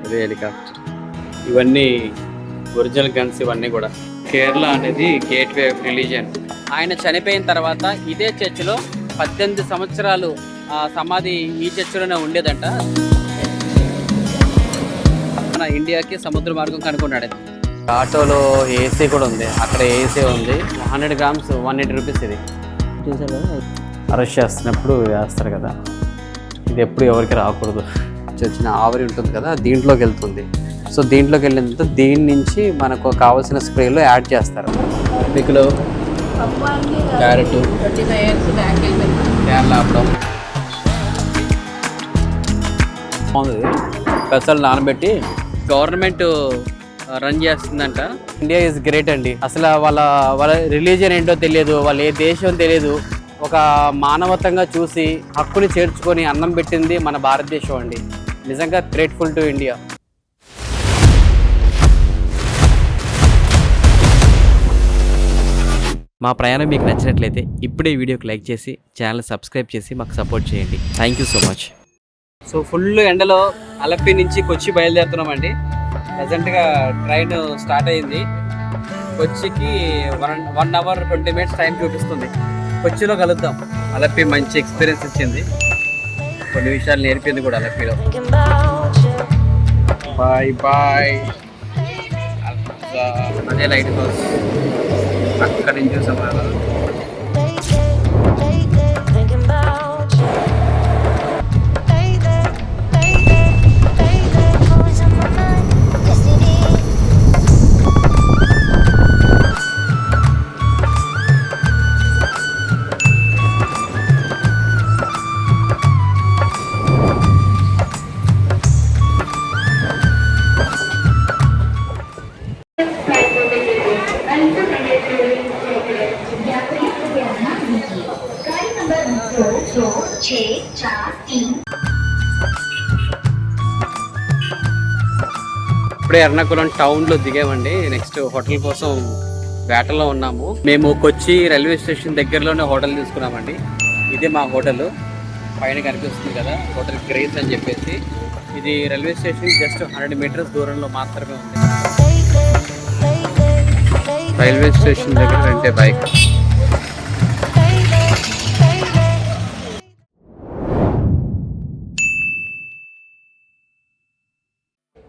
అదే హెలికాప్టర్. ఇవన్నీ original guns. ఇవన్నీ కూడా కేరళ అనేది గేట్వే ఆఫ్ రిలీజియన్. ఆయన చనిపోయిన తర్వాత ఇదే చర్చిలో 18 సంవత్సరాలు సమాధి ఈ చర్చిలోనే ఉండేదంట. మన ఇండియాకి సముద్ర మార్గం కనుక్కున్నాడు. ఆటోలో ఏసీ కూడా ఉంది, అక్కడ ఏసీ ఉంది. 100 grams 180 rupees. ఇది చూసారు, అరెస్ట్ చేస్తున్నప్పుడు వేస్తారు కదా, ఇది ఎప్పుడు ఎవరికి రాకూడదు. వచ్చిన ఆవిరి ఉంటుంది కదా, దీంట్లోకి వెళ్తుంది. సో దీంట్లోకి వెళ్ళిన తర్వాత దీని నుంచి మనకు కావాల్సిన స్ప్రేలో యాడ్ చేస్తారు. పిక్కులు, క్యారెట్, కేరళ అప్పడం బాగుంది. పెసలు నానబెట్టి గవర్నమెంట్ రన్ చేస్తుందంట. ఇండియా ఈజ్ గ్రేట్ అండి. అసలు వాళ్ళ రిలీజియన్ ఏంటో తెలియదు, వాళ్ళ ఏ దేశం తెలియదు. ఒక మానవతంగా చూసి హక్కుని చేర్చుకొని అన్నం పెట్టింది మన భారతదేశం అండి. నిజంగా గ్రేట్ఫుల్ టు ఇండియా. మా ప్రయాణం మీకు నచ్చినట్లయితే ఇప్పుడే వీడియోకి లైక్ చేసి ఛానల్ సబ్స్క్రైబ్ చేసి మాకు సపోర్ట్ చేయండి. Thank you so much. So full ఎండలో అలప్పి నుంచి కొచ్చి బయలుదేరుతున్నామండి. ప్రజెంట్గా ట్రైన్ స్టార్ట్ అయింది. కొచ్చికి 1 hour 20 minutes టైం చూపిస్తుంది. కొచ్చిలో కలుద్దాం. అలప్పి మంచి ఎక్స్పీరియన్స్ ఇచ్చింది, కొన్ని విషయాలు నేర్పింది కూడా అలప్పిలో. Bye bye. అదే లైట్ హౌస్ అక్కడ నుంచి చూసాం కదా. ఇప్పుడే ఎర్నాకుళం టౌన్లో దిగామండి. నెక్స్ట్ హోటల్ కోసం వేటలో ఉన్నాము. మేము కొచ్చి రైల్వే స్టేషన్ దగ్గరలోనే హోటల్ తీసుకున్నామండి. ఇదే మా హోటల్, పైన కనిపిస్తుంది కదా, హోటల్ గ్రేస్ అని చెప్పేసి. ఇది రైల్వే స్టేషన్ జస్ట్ 100 meters దూరంలో మాత్రమే ఉంది. రైల్వే స్టేషన్ దగ్గర rented bike.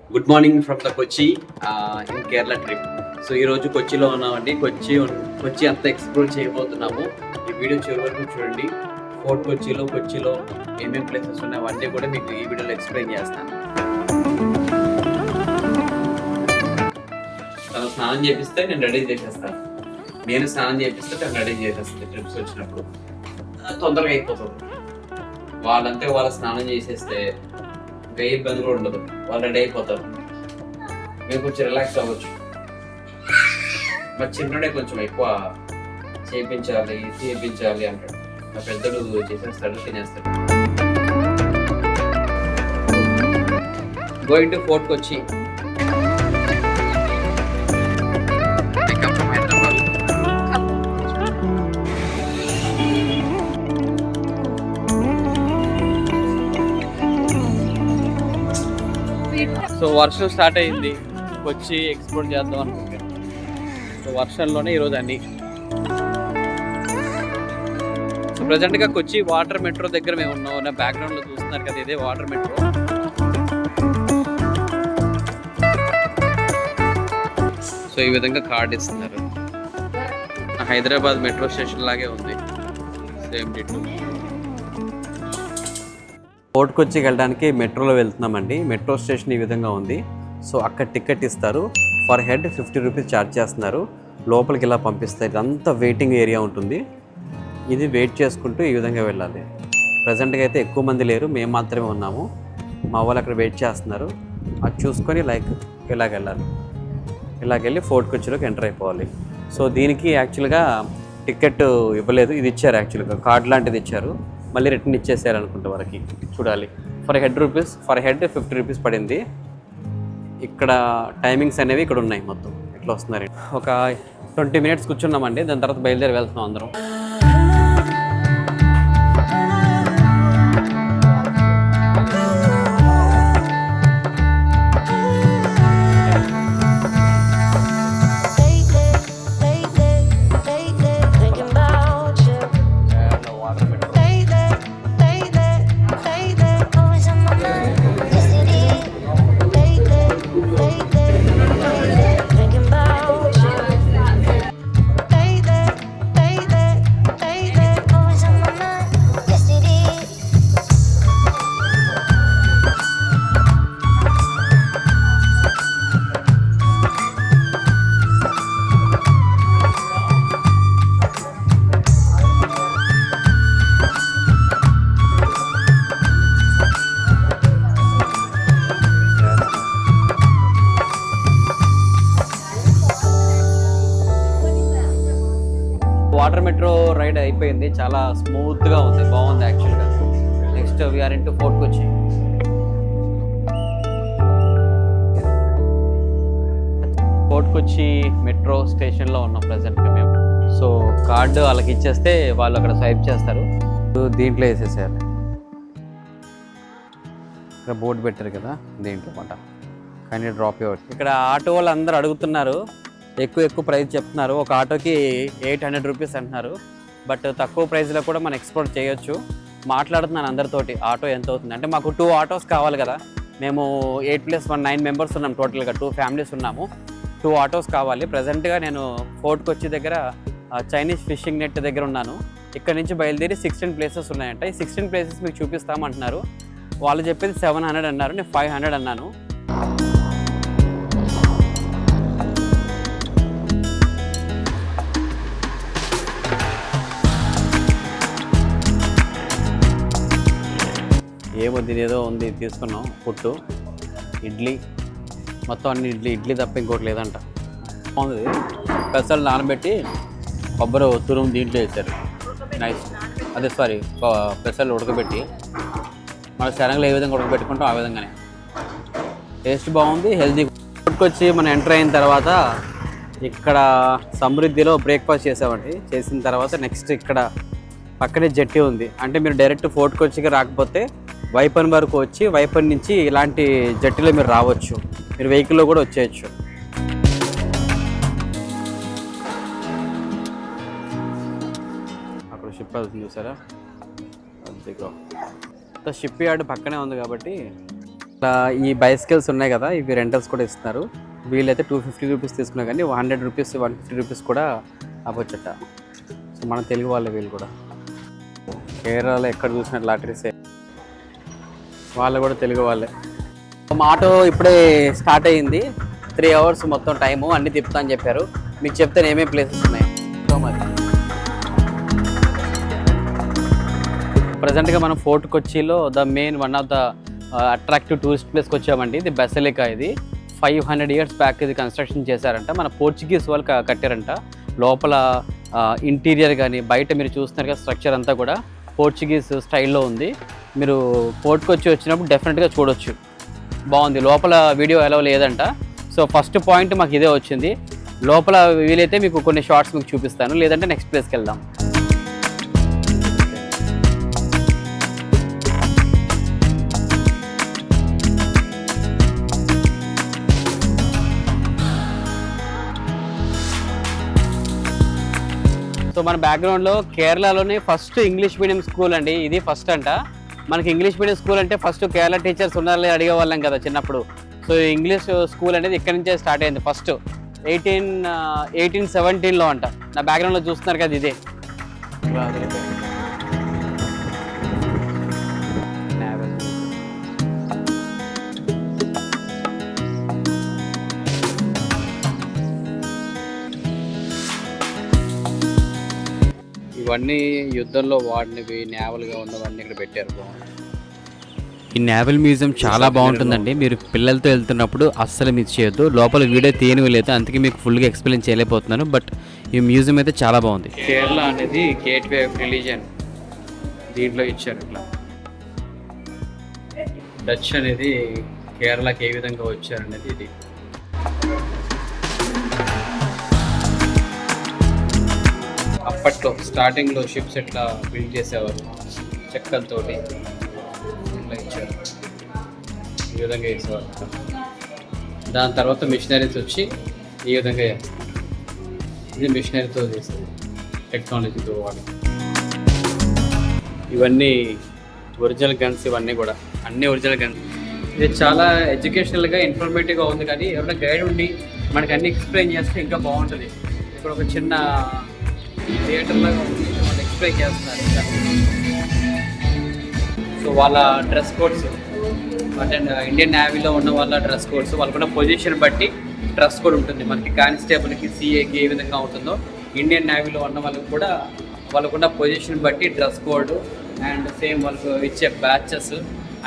Good morning from the Kochi in Kerala trip. So ఈరోజు కొచ్చిలో ఉన్నామండి. కొచ్చి అంతా ఎక్స్ప్లోర్ చేయబోతున్నాము. ఈ వీడియో చివరి వరకు చూడండి. ఫోర్ట్ కొచ్చిలో ఏమేమి ప్లేసెస్ ఉన్నాయి అవన్నీ కూడా మీకు ఈ వీడియోలో ఎక్స్ప్లెయిన్ చేస్తాను. తను స్నానం చేపిస్తే నేను రెడీ చేసేస్తాను, నేను స్నానం చేపిస్తే తను రెడీ చేసేస్తాను. ట్రిప్స్ వచ్చినప్పుడు తొందరగా అయిపోతుంది. వాళ్ళంటే వాళ్ళ స్నానం చేసేస్తే ఏ ఇబ్బంది కూడా ఉండదు, వాళ్ళు రెడీ అయిపోతారు. మేము కొంచెం రిలాక్స్ అవ్వచ్చు. మరి చిన్నడే కొంచెం ఎక్కువ చేయించాలి అంటాడు. మా పెద్దడు చేసేస్తాడు, తినేస్తాడు. Going to Fort Kochi. So వర్షం స్టార్ట్ అయింది. వచ్చి ఎక్స్ప్లోర్ చేద్దాం అనుకుంటున్నాను. సో వర్షంలోనే ఈరోజు అన్ని. సో ప్రజెంట్గా కొచ్చి వాటర్ మెట్రో దగ్గర మేము ఉన్నాం. నా బ్యాక్గ్రౌండ్లో చూస్తున్నారు కదా, ఇదే వాటర్ మెట్రో. సో ఈ విధంగా కార్డ్ ఇస్తున్నారు. హైదరాబాద్ మెట్రో స్టేషన్ లాగే ఉంది, సేమ్ డిటో. ఫోర్ట్ కొచ్చికి వెళ్ళడానికి మెట్రోలో వెళ్తున్నామండి. మెట్రో స్టేషన్ ఈ విధంగా ఉంది. సో అక్కడ టికెట్ ఇస్తారు. ఫర్ హెడ్ 50 rupees ఛార్జ్ చేస్తున్నారు. లోపలికి ఇలా పంపిస్తారు. ఇదంతా వెయిటింగ్ ఏరియా ఉంటుంది. ఇది వెయిట్ చేసుకుంటూ ఈ విధంగా వెళ్ళాలి. ప్రజెంట్గా అయితే ఎక్కువ మంది లేరు, మేము మాత్రమే ఉన్నాము. మా వాళ్ళు అక్కడ వెయిట్ చేస్తున్నారు. అది చూసుకొని ఇలాగెళ్ళాలి. ఇలాగెళ్ళి ఫోర్ట్ కొచ్చిలోకి ఎంటర్ అయిపోవాలి. సో దీనికి యాక్చువల్గా టికెట్ ఇవ్వలేదు, ఇది ఇచ్చారు. యాక్చువల్గా కార్డ్ లాంటిది ఇచ్చారు, మళ్ళీ రిటర్న్ ఇచ్చేసారు అనుకుంటే వరకు. చూడాలి. ఫర్ హెడ్ 50 rupees పడింది. ఇక్కడ టైమింగ్స్ అనేవి ఇక్కడ ఉన్నాయి. మొత్తం ఇట్లా వస్తున్నారు. ఒక 20 minutes కూర్చున్నామండి. దాని తర్వాత బయలుదేరి వెళ్తున్నాం అందరం. వాటర్ మెట్రో రైడ్ అయిపోయింది, చాలా స్మూత్గా ఉంది, బాగుంది యాక్చువల్గా. నెక్స్ట్ వీఆర్ ఇంటూ ఫోర్ట్ కొచ్చి. ఫోర్ట్ కొచ్చి మెట్రో స్టేషన్లో ఉన్నాం ప్రజెంట్గా మేము. సో కార్డు వాళ్ళకి ఇచ్చేస్తే వాళ్ళు అక్కడ స్వైప్ చేస్తారు. దీంట్లో వేసేసేయాలి. ఇక్కడ బోర్డు పెట్టారు కదా, దీంట్లో మాట కానీ డ్రాప్ ఇవ్వరు. ఇక్కడ ఆటో వాళ్ళు అందరూ అడుగుతున్నారు, ఎక్కువ ప్రైస్ చెప్తున్నారు. ఒక ఆటోకి 800 రూపీస్ అంటున్నారు. బట్ తక్కువ ప్రైస్లో కూడా మనం ఎక్స్పోర్ట్ చేయొచ్చు. మాట్లాడుతున్నాను అందరితోటి ఆటో ఎంత అవుతుంది అంటే. మాకు 2 ఆటోస్ కావాలి కదా, మేము 8+1 9 మెంబర్స్ ఉన్నాం టోటల్గా, 2 ఫ్యామిలీస్ ఉన్నాము. 2 ఆటోస్ కావాలి. ప్రజెంట్గా నేను ఫోర్ట్ కొచ్చి దగ్గర చైనీస్ ఫిషింగ్ నెట్ దగ్గర ఉన్నాను. ఇక్కడ నుంచి బయలుదేరి 16 ప్లేసెస్ ఉన్నాయంట. ఈ 16 ప్లేసెస్ మీకు చూపిస్తామంటున్నారు. వాళ్ళు చెప్పేది 700 అన్నారు, నేను 500 అన్నాను. ఏమో దీని ఏదో ఉంది, తీసుకున్నాం. పుట్టు, ఇడ్లీ, మొత్తం అన్ని ఇడ్లీ తప్ప ఇంకోటి లేదంట. బాగుంది. పెసలు నానబెట్టి కొబ్బరి తురుము దీంట్లో వేసారు. నైస్. అదే సారీ, పెసలు ఉడకబెట్టి మన శనగలు ఏ విధంగా ఉడకబెట్టుకుంటాం ఆ విధంగానే. టేస్ట్ బాగుంది, హెల్తీ. కొట్టుకొచ్చి మనం ఎంటర్ అయిన తర్వాత ఇక్కడ సమృద్ధిలో బ్రేక్ఫాస్ట్ చేసామండి. చేసిన తర్వాత నెక్స్ట్ ఇక్కడ పక్కనే జట్టి ఉంది. అంటే మీరు డైరెక్ట్ ఫోర్ట్ కొచ్చికి రాకపోతే వైపన్ వరకు వచ్చి వైపన్ నుంచి ఇలాంటి జట్టిలో మీరు రావచ్చు. మీరు వెహికల్లో కూడా వచ్చేయచ్చు. అక్కడ షిప్ వెళ్తుంది చూసారా, అంతేగా. షిప్ యార్డ్ పక్కనే ఉంది కాబట్టి ఈ బైసికల్స్ ఉన్నాయి కదా, ఇవి రెంటల్స్ కూడా ఇస్తున్నారు. వీళ్ళైతే 250 రూపీస్ తీసుకున్నా కానీ 100 రూపీస్ 150 రూపీస్ కూడా అవ్వచ్చట. సో మన తెలుగు వాళ్ళే వీళ్ళు కూడా. కేరళలో ఎక్కడ చూసినట్టు లాటరీసే, వాళ్ళు కూడా తెలుగు వాళ్ళే. మా ఆటో ఇప్పుడే స్టార్ట్ అయ్యింది. 3 అవర్స్ మొత్తం టైము, అన్నీ తిప్పుతా అని చెప్పారు. మీకు చెప్తే ఏమేమి ప్లేసెస్ ఉన్నాయి. సో మరి ప్రజెంట్గా మనం ఫోర్ట్ కొచ్చిలో the main one of the attractive tourist ప్లేస్కి వచ్చామండి. ఇది బెసలికా. ఇది 500 ఇయర్స్ బ్యాక్ ఇది కన్స్ట్రక్షన్ చేశారంట. మన పోర్చుగీస్ వాళ్ళు కట్టారంట. లోపల ఇంటీరియర్ కానీ బయట మీరు చూస్తున్నారు కదా, స్ట్రక్చర్ అంతా కూడా పోర్చుగీస్ స్టైల్లో ఉంది. మీరు ఫోర్ట్ కొచ్చి వచ్చినప్పుడు డెఫినెట్గా చూడొచ్చు, బాగుంది. లోపల వీడియో ఎలా లేదంట. సో ఫస్ట్ పాయింట్ మాకు ఇదే వచ్చింది. లోపల వీలైతే మీకు కొన్ని షార్ట్స్ మీకు చూపిస్తాను, లేదంటే నెక్స్ట్ ప్లేస్కి వెళ్దాం. సో మన బ్యాక్గ్రౌండ్లో కేరళలోనే ఫస్ట్ ఇంగ్లీష్ మీడియం స్కూల్ అండి. ఇది ఫస్ట్ అంట. మనకి ఇంగ్లీష్ మీడియం స్కూల్ అంటే ఫస్ట్ కేరళ టీచర్స్ ఉన్నారని అడిగేవాళ్ళం కదా చిన్నప్పుడు. సో ఇంగ్లీష్ స్కూల్ అనేది ఇక్కడ నుంచే స్టార్ట్ అయింది. ఫస్ట్ 1817లో అంట. నా బ్యాక్గ్రౌండ్లో చూస్తున్నారు కదా, ఇదే. ఇవన్నీ యుద్ధంలో వాడినవి, నేవల్గా ఉన్నవన్నీ ఇక్కడ పెట్టారు. ఈ నేవల్ మ్యూజియం చాలా బాగుంటుందండి. మీరు పిల్లలతో వెళ్తున్నప్పుడు అస్సలు మిస్ చేయొద్దు. లోపల వీడియో తీయనివి లేదు, అందుకే మీకు ఫుల్గా ఎక్స్ప్లెయిన్ చేయలేకపోతున్నాను. బట్ ఈ మ్యూజియం అయితే చాలా బాగుంది. కేరళ అనేది గేట్వే ఆఫ్ రిలీజియన్ దీంట్లో ఇచ్చారు. ఇట్లా డచ్ అనేది కేరళకి ఏ విధంగా వచ్చారనేది ఇది. అప్పట్లో స్టార్టింగ్లో షిప్స్ ఎట్లా బిల్డ్ చేసేవారు, చెక్కలతోటి ఇట్లా ఇచ్చారు, ఈ విధంగా వేసేవారు. దాని తర్వాత మిషనరీస్ వచ్చి ఈ విధంగా చేస్తారు. ఇది మిషనరీతో చేసేది, టెక్నాలజీతో వాడి. ఇవన్నీ ఒరిజినల్ గన్స్, ఇవన్నీ కూడా అన్నీ ఒరిజినల్ గన్స్. ఇది చాలా ఎడ్యుకేషనల్గా ఇన్ఫర్మేటివ్గా ఉంది. కానీ ఎవరైనా గైడ్ ఉండి మనకి అన్నీ ఎక్స్ప్లెయిన్ చేస్తే ఇంకా బాగుంటుంది. ఇక్కడ ఒక చిన్న థియేటర్లో వాళ్ళు ఎక్స్ప్లెయిన్ చేస్తున్నారు. సో వాళ్ళ డ్రెస్ కోడ్స్ అంటే ఇండియన్ నేవీలో ఉన్న వాళ్ళ డ్రెస్ కోడ్స్, వాళ్ళకున్న పొజిషన్ బట్టి డ్రెస్ కోడ్ ఉంటుంది. మనకి కానిస్టేబుల్కి, సిఏకి ఏ విధంగా ఉంటుందో ఇండియన్ నేవీలో ఉన్న వాళ్ళకి కూడా వాళ్ళకున్న పొజిషన్ బట్టి డ్రెస్ కోడ్ అండ్ సేమ్ వాళ్ళకు ఇచ్చే బ్యాచెస్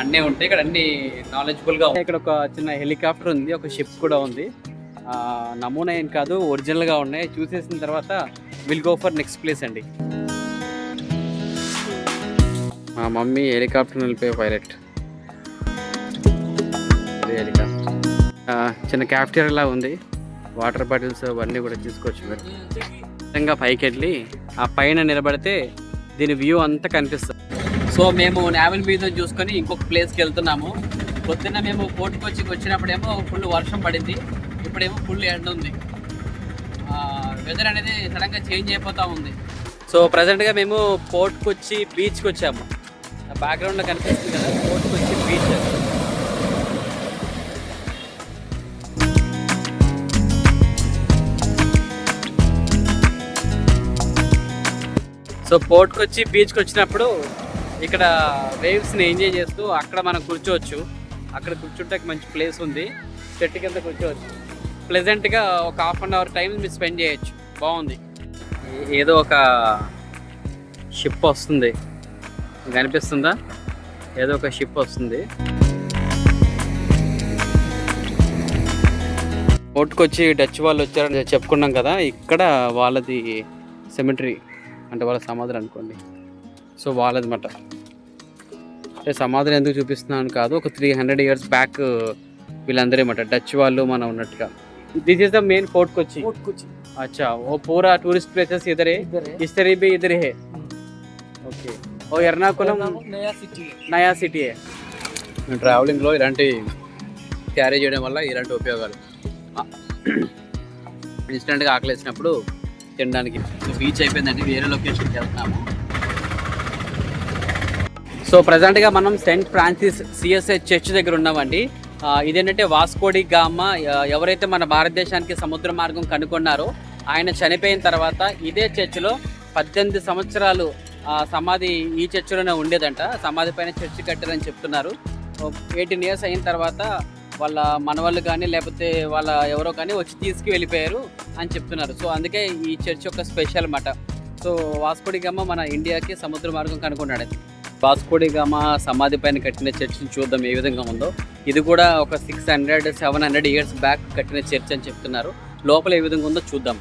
అన్నీ ఉంటాయి. ఇక్కడ అన్నీ నాలెడ్జబుల్గా ఉంటాయి. ఇక్కడ ఒక చిన్న హెలికాప్టర్ ఉంది, ఒక షిప్ కూడా ఉంది. నమూనా ఏం కాదు, ఒరిజినల్గా ఉన్నాయి. చూసేసిన తర్వాత will go for next place అండి. మా మమ్మీ హెలికాప్టర్ నిలిపే పైలట్. హెలికాప్టర్ చిన్న క్యాఫ్టేరియా ఉంది. వాటర్ బాటిల్స్ అవన్నీ కూడా తీసుకోవచ్చు మీరు. నిజంగా పైకి వెళ్ళి ఆ పైన నిలబడితే దీని వ్యూ అంతా కనిపిస్తుంది. సో మేము నావెల్ మీద చూసుకొని ఇంకొక ప్లేస్కి వెళ్తున్నాము. పొద్దున్న మేము పోర్ట్ కొచ్చికి వచ్చినప్పుడేమో ఫుల్ వర్షం పడింది, ఇప్పుడేమో ఫుల్ ఎండ ఉంది. వెదర్ అనేది సడన్గా చేంజ్ అయిపోతూ ఉంది. సో ప్రజెంట్గా మేము పోర్ట్ కొచ్చి బీచ్కి వచ్చాము. బ్యాక్గ్రౌండ్లో కనిపిస్తుంది కదా పోర్ట్ కొచ్చి బీచ్. సో పోర్ట్కి వచ్చి బీచ్కి వచ్చినప్పుడు ఇక్కడ వేవ్స్ని ఎంజాయ్ చేస్తూ అక్కడ మనం కూర్చోవచ్చు. అక్కడ కూర్చుంటే మంచి ప్లేస్ ఉంది, చెట్టు కింద కూర్చోవచ్చు. ప్లెజెంట్గా ఒక ½ అన్ అవర్ టైం మీరు స్పెండ్ చేయొచ్చు. బాగుంది. ఏదో ఒక షిప్ వస్తుంది, కనిపిస్తుందా? ఏదో ఒక షిప్ వస్తుంది. పోర్ట్కి వచ్చి డచ్ వాళ్ళు వచ్చారని చెప్పుకున్నాం కదా, ఇక్కడ వాళ్ళది సెమిటరీ అంటే వాళ్ళ సమాధులు అనుకోండి. సో వాళ్ళదన్నమాట. అంటే సమాధులు ఎందుకు చూపిస్తున్నాను కాదు, ఒక 300 years బ్యాక్ వీళ్ళందరూ అనమాట డచ్ వాళ్ళు మనం ఉన్నట్టుగా. This is the main fort Kochi. अच्छा, वो पूरा टूरिस्ट प्लेसेस इधर है, इस तरह भी इधर है. ఓకే. ఓ ఎర్నాకుళం నయా సిటీ. ట్రావెలింగ్లో ఇలాంటి క్యారీ చేయడం వల్ల ఇలాంటి ఉపయోగాలు. ఇన్స్టెంట్గా ఆకలి వేసినప్పుడు తినడానికి. బీచ్ అయిపోయిందండి, వేరే లొకేషన్కి వెళ్తున్నాము. సో ప్రజెంట్గా మనం సెయింట్ ఫ్రాన్సిస్ సిఎస్ఐ చర్చ్ దగ్గర ఉన్నామండి. ఇదేంటంటే వాస్కోడి గామా ఎవరైతే మన భారతదేశానికి సముద్ర మార్గం కనుగొన్నారో ఆయన చనిపోయిన తర్వాత ఇదే చర్చిలో 18 సంవత్సరాలు సమాధి ఈ చర్చిలోనే ఉండేదంట. సమాధి పైన చర్చి కట్టారని చెప్తున్నారు. 18 years అయిన తర్వాత వాళ్ళ మనవాళ్ళు కానీ లేకపోతే వాళ్ళ ఎవరో కానీ వచ్చి తీసుకు వెళ్ళిపోయారు అని చెప్తున్నారు. సో అందుకే ఈ చర్చ్ ఒక స్పెషల్ అన్నమాట. సో వాస్కోడి గామా మన ఇండియాకి సముద్ర మార్గం కనుగొన్నాడు. వాస్కోడి గామా సమాధి పైన కట్టిన చర్చిని చూద్దాం ఏ విధంగా ఉందో. ఇది కూడా ఒక 600-700 years బ్యాక్ కట్టిన చర్చ్ అని చెప్తున్నారు. లోపల ఏ విధంగా ఉందో చూద్దాం.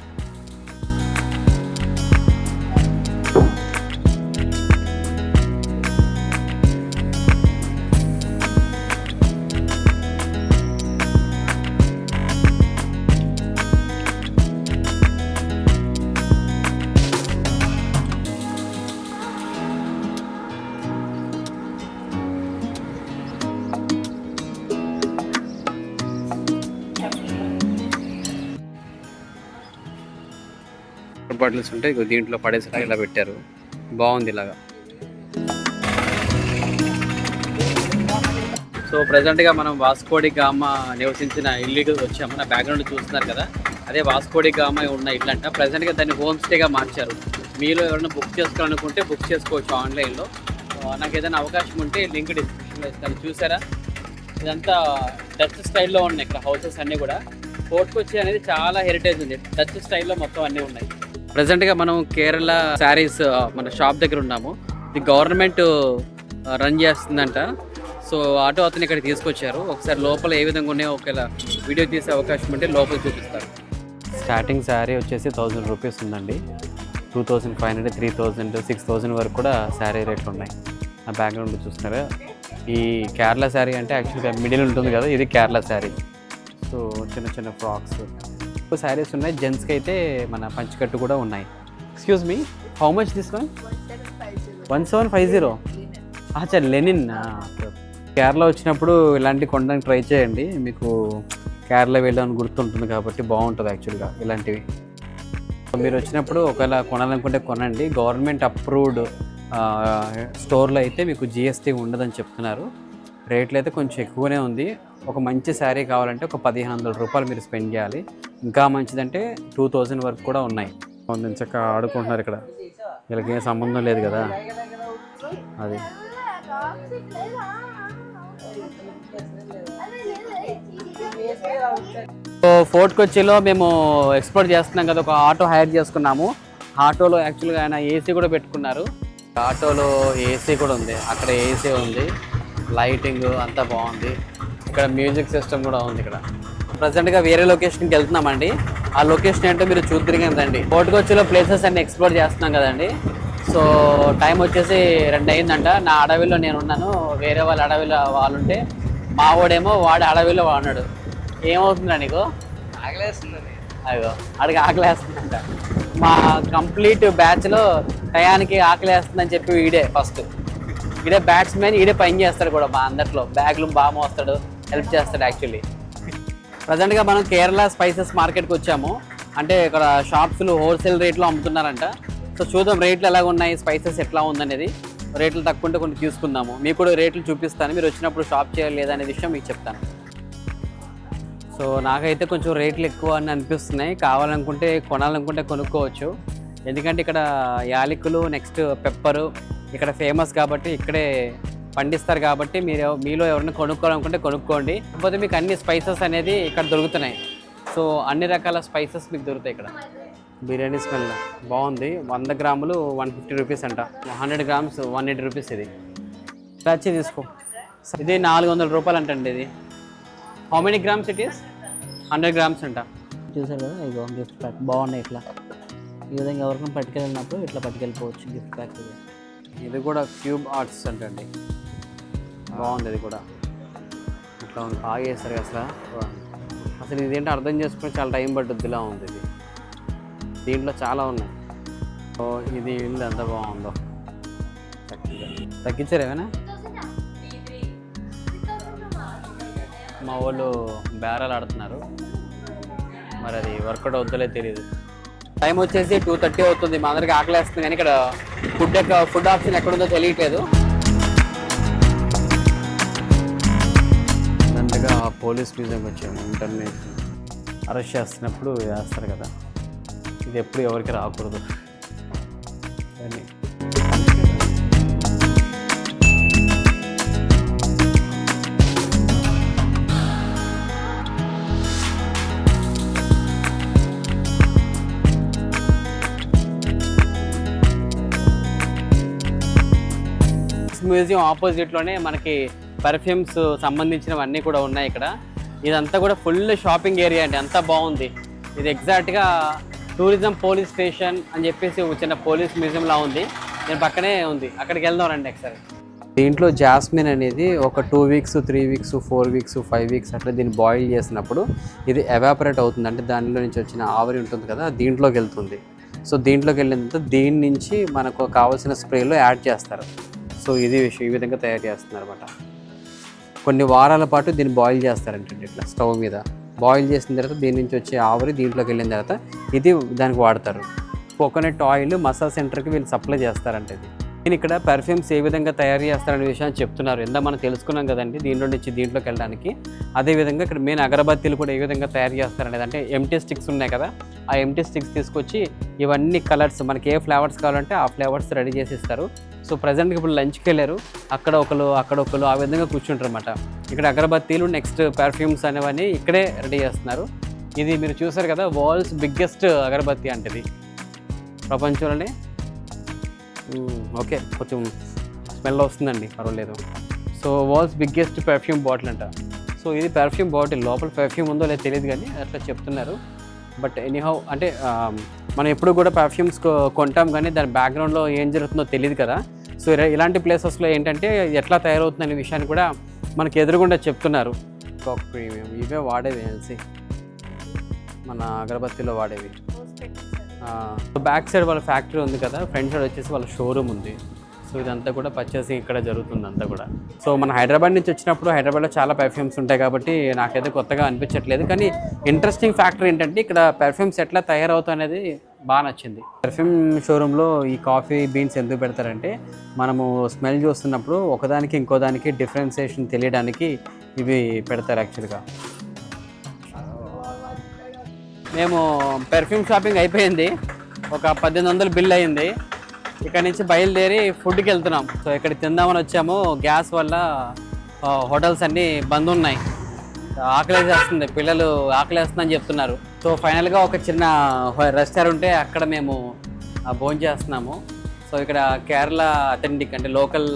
బాటిల్స్ ఉంటాయి, దీంట్లో పడేసి ఇలా పెట్టారు. బాగుంది ఇలాగా. సో ప్రజెంట్గా మనం వాస్కోడి గామా నివసించిన ఇల్లు వచ్చాము. నా బ్యాక్గ్రౌండ్ చూస్తున్నారు కదా, అదే వాస్కోడి గామా ఉన్న ఇల్లు అంట. ప్రజెంట్గా దాన్ని హోమ్ స్టేగా మార్చారు. మీలో ఎవరైనా బుక్ చేసుకోవాలనుకుంటే బుక్ చేసుకోవచ్చు ఆన్లైన్లో. నాకు ఏదైనా అవకాశం ఉంటే లింక్ డిస్క్రిప్షన్లో ఇస్తాను. చూసారా, ఇదంతా డచ్ స్టైల్లో ఉన్నాయి ఇక్కడ హౌసెస్ అన్నీ కూడా. ఫోర్ట్ కొచ్చి అనేది చాలా హెరిటేజ్ ఉంది, డచ్ స్టైల్లో మొత్తం అన్నీ ఉన్నాయి. ప్రజెంట్గా మనం కేరళ శారీస్ మన షాప్ దగ్గర ఉన్నాము. ఇది గవర్నమెంట్ రన్ చేస్తుందంట. సో ఆటో అతను ఇక్కడ తీసుకొచ్చారు. ఒకసారి లోపల ఏ విధంగా ఉన్నాయో ఒకవేళ వీడియో తీసే అవకాశం ఉంటే లోపల చూపిస్తారు. స్టార్టింగ్ శారీ వచ్చేసి 1000 రూపీస్ ఉందండి. 2500, 3000, 6000 వరకు కూడా శారీ రేట్లు ఉన్నాయి. ఆ బ్యాక్గ్రౌండ్ చూస్తున్నారా, ఈ కేరళ శారీ అంటే యాక్చువల్గా మిడిల్ ఉంటుంది కదా, ఇది కేరళ శారీ. సో చిన్న చిన్న ఫ్రాక్స్ శారీస్ ఉన్నాయి. జెంట్స్కి అయితే మన పంచకట్టు కూడా ఉన్నాయి. Excuse me, how much this one? 1750. అచ్చా, లెనిన్. కేరళ వచ్చినప్పుడు ఇలాంటి కొనడానికి ట్రై చేయండి. మీకు కేరళ వెళ్ళాలని గుర్తుంటుంది కాబట్టి బాగుంటుంది యాక్చువల్గా ఇలాంటివి. మీరు వచ్చినప్పుడు ఒకవేళ కొనాలనుకుంటే కొనండి. గవర్నమెంట్ అప్రూవ్డ్ స్టోర్లో అయితే మీకు జిఎస్టీ ఉండదని చెప్తున్నారు. రేట్లు అయితే కొంచెం ఎక్కువనే ఉంది. ఒక మంచి శారీ కావాలంటే ఒక 1500 రూపాయలు మీరు స్పెండ్ చేయాలి. ఇంకా మంచిదంటే 2000 వరకు కూడా ఉన్నాయి. చక్కగా ఆడుకుంటున్నారు ఇక్కడ. వీళ్ళకి ఏం సంబంధం లేదు కదా అది. సో ఫోర్ట్ కొచ్చిలో మేము ఎక్స్ప్లోర్ చేస్తున్నాం కదా, ఒక ఆటో హైర్ చేసుకున్నాము. ఆటోలో యాక్చువల్గా ఆయన ఏసీ కూడా పెట్టుకున్నారు. ఆటోలో ఏసీ కూడా ఉంది, అక్కడ ఏసీ ఉంది, లైటింగ్ అంతా బాగుంది. ఇక్కడ మ్యూజిక్ సిస్టమ్ కూడా ఉంది. ఇక్కడ ప్రజెంట్గా వేరే లొకేషన్కి వెళ్తున్నామండి. ఆ లొకేషన్ ఏంటో మీరు చూద్దరు కదండి. కోటకొచ్చిలో ప్లేసెస్ అన్ని ఎక్స్ప్లోర్ చేస్తున్నాం కదండి. సో టైం వచ్చేసి 2 అయిందంట. నా అడవిలో నేను ఉన్నాను, వేరే వాళ్ళ అడవిలో వాళ్ళుంటే మా వాడేమో వాడి అడవిలో వాడినాడు. ఏమవుతుందా నీకు? ఆకలేస్తుందని. అయ్యో అడిగి ఆకలేస్తుందంట. మా కంప్లీట్ బ్యాచ్లో టయానికి ఆకలేస్తుందని చెప్పి ఈడే ఫస్ట్. ఈడే బ్యాట్స్మెన్, ఈడే పని చేస్తాడు కూడా మా అందరిలో. బ్యాగ్లు బాగా మోస్తాడు, హెల్ప్ చేస్తాడు యాక్చువల్లీ. ప్రజెంట్గా మనం కేరళ స్పైసెస్ మార్కెట్కి వచ్చాము. అంటే ఇక్కడ షాప్స్లో హోల్సేల్ రేట్లో అమ్ముతున్నారంట. సో చూద్దాం రేట్లు ఎలాగ ఉన్నాయి, స్పైసెస్ ఎట్లా ఉందనేది. రేట్లు తక్కువ ఉంటే కొన్ని తీసుకుందాము. మీకు కూడా రేట్లు చూపిస్తాను, మీరు వచ్చినప్పుడు షాప్ చేయాలి లేదా అనే విషయం మీకు చెప్తాను. సో నాకైతే కొంచెం రేట్లు ఎక్కువ అని అనిపిస్తున్నాయి. కావాలనుకుంటే కొనాలనుకుంటే కొనుక్కోవచ్చు. ఎందుకంటే ఇక్కడ యాలకులు, నెక్స్ట్ పెప్పరు ఇక్కడ ఫేమస్ కాబట్టి, ఇక్కడే పండిస్తారు కాబట్టి మీలో ఎవరైనా కొనుక్కోవాలనుకుంటే కొనుక్కోండి. కాకపోతే మీకు అన్ని స్పైసెస్ అనేది ఇక్కడ దొరుకుతున్నాయి. సో అన్ని రకాల స్పైసెస్ మీకు దొరుకుతాయి ఇక్కడ. బిర్యానీ స్మెల్ బాగుంది. 100 గ్రాములు 150 రూపీస్ అంట. 100 గ్రామ్స్ 180 రూపీస్. ఇది వచ్చి తీసుకో. ఇది 400 రూపాయలు అంటండి. ఇది how many grams it is? 100 grams అంట. చూసారు కదా, ఇగో గిఫ్ట్ ప్యాక్ బాగున్నాయి. ఇట్లా ఈ విధంగా ఎవరికైనా పట్టుకెళ్ళినప్పుడు ఇట్లా పట్టుకెళ్ళిపోవచ్చు గిఫ్ట్ ప్యాక్. ఇది కూడా క్యూబ్ ఆర్ట్స్ అంటండి. బాగుంది. ఇది కూడా ఇట్లా ఉంది, బాగా చేస్తారు అసలు ఇదేంటో అర్థం చేసుకుని చాలా టైం పట్టుద్దిలా ఉంది. ఇది దీంట్లో చాలా ఉన్నాయి. సో ఇది ఇల్లు ఎంత బాగుందో. తగ్గించారు ఏమైనా? మా వాళ్ళు బేరాలు ఆడుతున్నారు, మరి అది వర్కౌట్ అవుతుందో తెలియదు. టైం వచ్చేసి 2:30 అవుతుంది. మా అందరికి ఆకలేస్తుంది కానీ ఇక్కడ ఫుడ్ ఆప్షన్ ఎక్కడుందో తెలియట్లేదు. అంతగా పోలీస్ మ్యూజియంకి వచ్చాము. ఇంటర్నేషనల్ అరెస్ట్ చేస్తున్నప్పుడు వేస్తారు కదా, ఇది ఎప్పుడు ఎవరికి రాకూడదు కానీ. మ్యూజియం ఆపోజిట్లోనే మనకి పర్ఫ్యూమ్స్ సంబంధించినవన్నీ కూడా ఉన్నాయి ఇక్కడ. ఇదంతా కూడా ఫుల్ షాపింగ్ ఏరియా అండి. అంతా బాగుంది. ఇది ఎగ్జాక్ట్గా టూరిజం పోలీస్ స్టేషన్ అని చెప్పేసి చిన్న పోలీస్ మ్యూజియంలా ఉంది. దీని పక్కనే ఉంది. అక్కడికి వెళ్దాం రండి ఒకసారి. దీంట్లో జాస్మిన్ అనేది ఒక 2 వీక్స్ 3 వీక్స్ 4 వీక్స్ 5 వీక్స్ అట్లా దీన్ని బాయిల్ చేసినప్పుడు ఇది ఎవాపరేట్ అవుతుంది. అంటే దానిలో నుంచి వచ్చిన ఆవిరి ఉంటుంది కదా, దీంట్లోకి వెళ్తుంది. సో దీంట్లోకి వెళ్ళిన తర్వాత దీని నుంచి మనకు కావాల్సిన స్ప్రేలో యాడ్ చేస్తారు. సో ఇది విషయం, ఈ విధంగా తయారు చేస్తున్నారు అనమాట. కొన్ని వారాల పాటు దీన్ని బాయిల్ చేస్తారంటే ఇట్లా స్టవ్ మీద బాయిల్ చేసిన తర్వాత దీని నుంచి వచ్చే ఆవిరి దీంట్లోకి వెళ్ళిన తర్వాత ఇది దానికి వాడతారు. కోకోనట్ ఆయిల్ మసాజ్ సెంటర్కి వీళ్ళు సప్లై చేస్తారంటే ఇది. నేను ఇక్కడ పర్ఫ్యూమ్స్ ఏ విధంగా తయారు చేస్తారనే విషయాన్ని చెప్తున్నారు. ఎంత మనం తెలుసుకున్నాం కదండి దీంట్లో నుంచి దీంట్లోకి వెళ్ళడానికి. అదేవిధంగా ఇక్కడ మెయిన్ అగరబత్తీలు కూడా ఏ విధంగా తయారు చేస్తారనేది, అంటే ఎంటీ స్టిక్స్ ఉన్నాయి కదా, ఆ ఎంటీ స్టిక్స్ తీసుకొచ్చి ఇవన్నీ కలర్స్ మనకి ఏ ఫ్లేవర్స్ కావాలంటే ఆ ఫ్లేవర్స్ రెడీ చేసి ఇస్తారు. సో ప్రజెంట్గా ఇప్పుడు లంచ్కి వెళ్ళారు, అక్కడ ఒకరు ఆ విధంగా కూర్చుంటారు అన్నమాట. ఇక్కడ అగరబత్తీలు నెక్స్ట్ పర్ఫ్యూమ్స్ అనేవన్నీ ఇక్కడే రెడీ చేస్తున్నారు. ఇది మీరు చూసారు కదా, వరల్డ్స్ బిగ్గెస్ట్ అగరబత్తి అంటే ఇది ప్రపంచంలోనే. ఓకే, కొంచెం స్మెల్ వస్తుందండి, పర్వాలేదు. So world's biggest perfume bottle అంట. సో ఇది పర్ఫ్యూమ్ బాటిల్, లోపల పర్ఫ్యూమ్ ఉందో లేదో తెలియదు కానీ అట్లా చెప్తున్నారు. బట్ ఎనీహౌ అంటే మనం ఎప్పుడు కూడా పర్ఫ్యూమ్స్ కొంటాం కానీ దాని బ్యాక్గ్రౌండ్లో ఏం జరుగుతుందో తెలియదు కదా. సో ఇలాంటి ప్లేసెస్లో ఏంటంటే ఎట్లా తయారవుతుందనే విషయాన్ని కూడా మనకి ఎదురుగుండా చెప్తున్నారు. కాక్ ప్రీమియం ఇవే వాడేవి తెలిసి మన అగరబత్తిలో వాడేవి. బ్యాక్ సైడ్ వాళ్ళ ఫ్యాక్టరీ ఉంది కదా, ఫ్రంట్ సైడ్ వచ్చేసి వాళ్ళ షోరూమ్ ఉంది. సో ఇదంతా కూడా పర్చేసింగ్ ఇక్కడ జరుగుతుంది అంతా కూడా. సో మన హైదరాబాద్ నుంచి వచ్చినప్పుడు హైదరాబాద్లో చాలా పర్ఫ్యూమ్స్ ఉంటాయి కాబట్టి నాకైతే కొత్తగా అనిపించట్లేదు. కానీ ఇంట్రెస్టింగ్ ఫ్యాక్టర్ ఏంటంటే ఇక్కడ పర్ఫ్యూమ్స్ ఎట్లా తయారవుతాయి అనేది బాగా నచ్చింది. పర్ఫ్యూమ్ షోరూంలో ఈ కాఫీ బీన్స్ ఎందుకు పెడతారంటే మనము స్మెల్ చూస్తున్నప్పుడు ఒకదానికి ఇంకోదానికి డిఫరెన్సియేషన్ తెలియడానికి ఇవి పెడతారు యాక్చువల్గా. మేము పర్ఫ్యూమ్ షాపింగ్ అయిపోయింది, ఒక 1800 బిల్ అయింది. ఇక్కడ నుంచి బయలుదేరి ఫుడ్కి వెళ్తున్నాం. సో ఇక్కడ తిందామని వచ్చాము, గ్యాస్ వల్ల హోటల్స్ అన్నీ బంద్ ఉన్నాయి. ఆకలేసేస్తుంది, పిల్లలు ఆకలేస్తుందని చెప్తున్నారు. సో ఫైనల్గా ఒక చిన్న రెస్టారెంట్ అక్కడ మేము భోజనం చేస్తున్నాము. సో ఇక్కడ కేరళ అథెంటిక్ అంటే లోకల్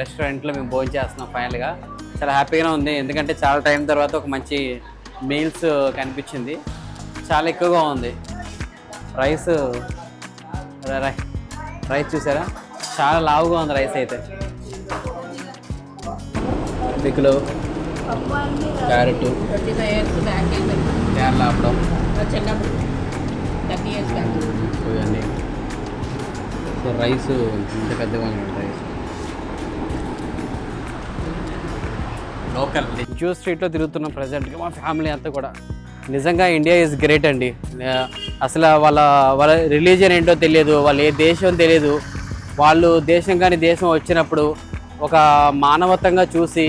రెస్టారెంట్లో మేము భోజనం చేస్తున్నాం. ఫైనల్గా చాలా హ్యాపీగానే ఉంది, ఎందుకంటే చాలా టైం తర్వాత ఒక మంచి మీల్స్ కనిపించింది, చాలా ఎక్కువగా ఉంది. రైస్ రైస్ చూసారా, చాలా లావుగా ఉంది రైస్ అయితే. పిక్కులు, క్యారెట్, కేరళ అప్పడం, ఇవన్నీ. సో రైస్ ఇంత పెద్దగా ఉంది రైస్. లోకల్ జ్యూస్ స్ట్రీట్లో తిరుగుతున్నాం ప్రజెంట్గా మా ఫ్యామిలీ అంతా కూడా. నిజంగా ఇండియా ఈజ్ గ్రేట్ అండి. అసలు వాళ్ళ రిలీజియన్ ఏంటో తెలియదు, వాళ్ళు ఏ దేశం తెలియదు. వాళ్ళు దేశం కానీ దేశం వచ్చినప్పుడు ఒక మానవత్వంగా చూసి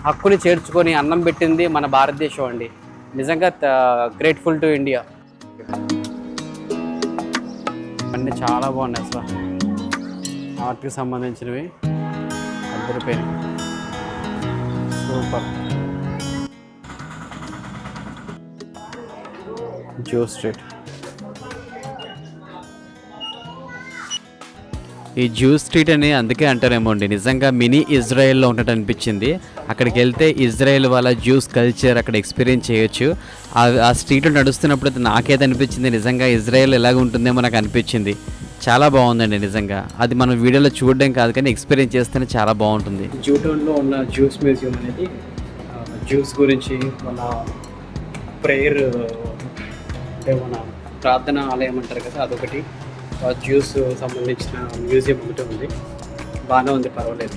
హక్కుని చేర్చుకొని అన్నం పెట్టింది మన భారతదేశం అండి. నిజంగా గ్రేట్ఫుల్ టు ఇండియా. అన్నీ చాలా బాగున్నాయి అసలు. ఆర్ట్కి సంబంధించినవి అందరిపోయినాయి. సూపర్. Juice street. ఈ జ్యూస్ స్ట్రీట్ అని అందుకే అంటారేమో అండి, నిజంగా మినీ ఇజ్రాయెల్లో ఉన్నట్టు అనిపించింది. అక్కడికి వెళ్తే ఇజ్రాయెల్ వాళ్ళ జ్యూస్ కల్చర్ అక్కడ ఎక్స్పీరియన్స్ చేయొచ్చు. ఆ స్ట్రీట్లో నడుస్తున్నప్పుడు నాకేది అనిపించింది, నిజంగా ఇజ్రాయెల్ ఎలాగ ఉంటుందేమో నాకు అనిపించింది. చాలా బాగుందండి నిజంగా. అది మనం వీడియోలో చూడడం కాదు కానీ ఎక్స్పీరియన్స్ చేస్తేనే చాలా బాగుంటుంది. జూటన్లో ఉన్న జ్యూస్ మ్యూజియం అనేది జ్యూస్ గురించి, మన ప్రేయర్ అంటే మన ప్రార్థన ఆలయం అంటారు కదా, అదొకటి. జ్యూస్ సంబంధించిన మ్యూజియం ఒకటి ఉంది. బాగానే ఉంది, పర్వాలేదు.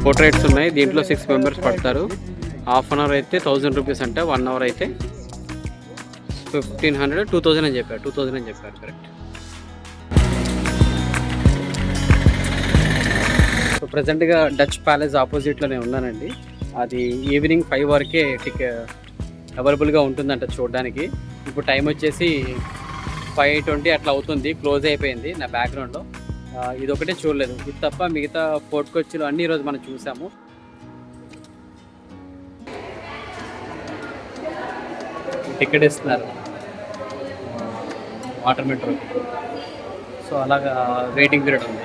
పోర్ట్రేట్స్ ఉన్నాయి. దీంట్లో 6 మెంబర్స్ పడతారు. హాఫ్ అన్ అవర్ అయితే 1000 రూపీస్ అంట, 1 అవర్ అయితే 1500, 2000 అని చెప్పారు. 2000 అని చెప్పారు, కరెక్ట్. సో ప్రజెంట్గా డచ్ ప్యాలెస్ ఆపోజిట్లో నేను ఉన్నానండి. అది ఈవినింగ్ 5 వరకే అవైలబుల్గా ఉంటుందంట చూడడానికి. ఇప్పుడు టైం వచ్చేసి 5:20 అట్లా అవుతుంది. క్లోజ్ అయిపోయింది నా బ్యాక్గ్రౌండ్లో. ఇది ఒకటే చూడలేదు, ఇది తప్ప మిగతా ఫోర్ట్ కొచ్చిలో అన్ని ఈరోజు మనం చూసాము. టికెట్ ఇస్తున్నారు వాటర్ మెట్రో. సో అలాగా వెయిటింగ్ పీరియడ్ ఉంది.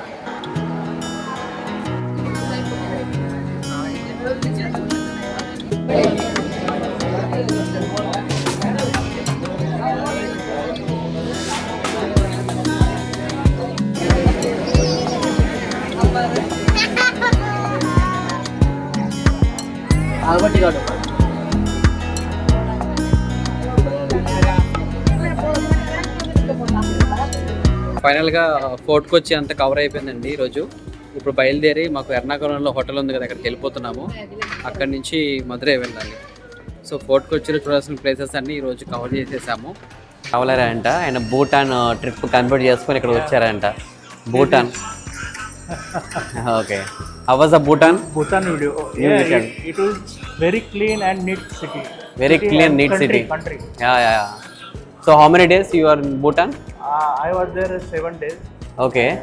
ఫైనల్గా ఫోర్ట్ కొచ్చి అంతా కవర్ అయిపోయిందండి ఈరోజు. ఇప్పుడు బయలుదేరి మాకు ఎర్నాకుళంలో హోటల్ ఉంది కదా, అక్కడికి వెళ్ళిపోతున్నాము. అక్కడి నుంచి మధురై వెళ్ళాలి. సో ఫోర్ట్ కొచ్చిలో చూడాల్సిన ప్లేసెస్ అన్నీ ఈరోజు కవర్ చేసేసాము. కావాలంట ఆయన భూటాన్ ట్రిప్ కన్వర్ట్ చేసుకొని ఇక్కడ వచ్చారంట. Bhutan. Okay. How was the Bhutan? Bhutan video. Yeah, it was very clean and neat city. Very clean, neat city. Country. Yeah. So how many days you are in Bhutan? I was there 7 days. Okay. And,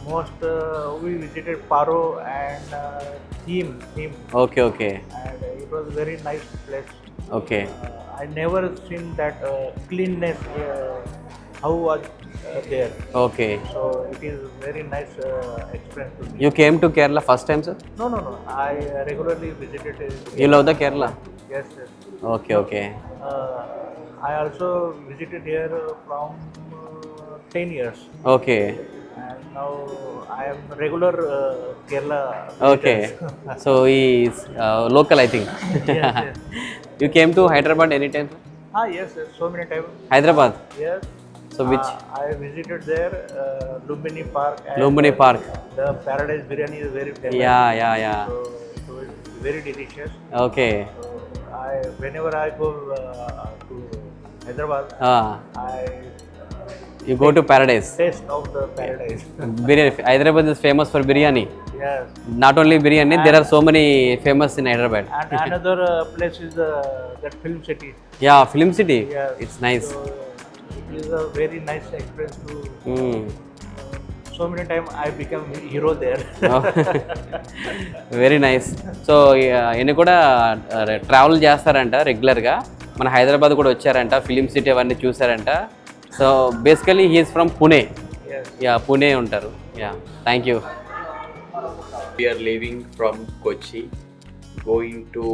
most we visited Paro and Thiem. Okay. And it was very nice place. Okay. I never seen that cleanness. How was there? Okay. So it is very nice experience to me. You came to Kerala first time, sir? No. I regularly visited. You love the Kerala? Yes. Okay. I also visited here from 10 years. Okay. And now I am regular Kerala. Okay. So he is local, I think. Yes. You came to Hyderabad anytime, sir? Yes, so many times. Hyderabad? Yes. So which? I visited there, Lumbini Park. And Lumbini Park. The Paradise Biryani is very famous. Yeah. So it's very delicious. Okay. So whenever I go to Hyderabad, You go to Paradise. Taste of the Paradise. Biryani. Hyderabad is famous for biryani. Yes. Not only biryani, there are so many famous in Hyderabad. And another place is that Film City. Yeah, Film City. Yes. It's nice. So it is a very nice experience to. So many times I become hero there. Very nice. So ఈయన కూడా travel చేస్తారంట రెగ్యులర్గా. మన హైదరాబాద్ కూడా వచ్చారంట, film city అవన్నీ చూసారంట. So basically he is from Pune. Yes. Yeah Pune ఉంటారు. Yeah thank you. We are leaving from Kochi, going to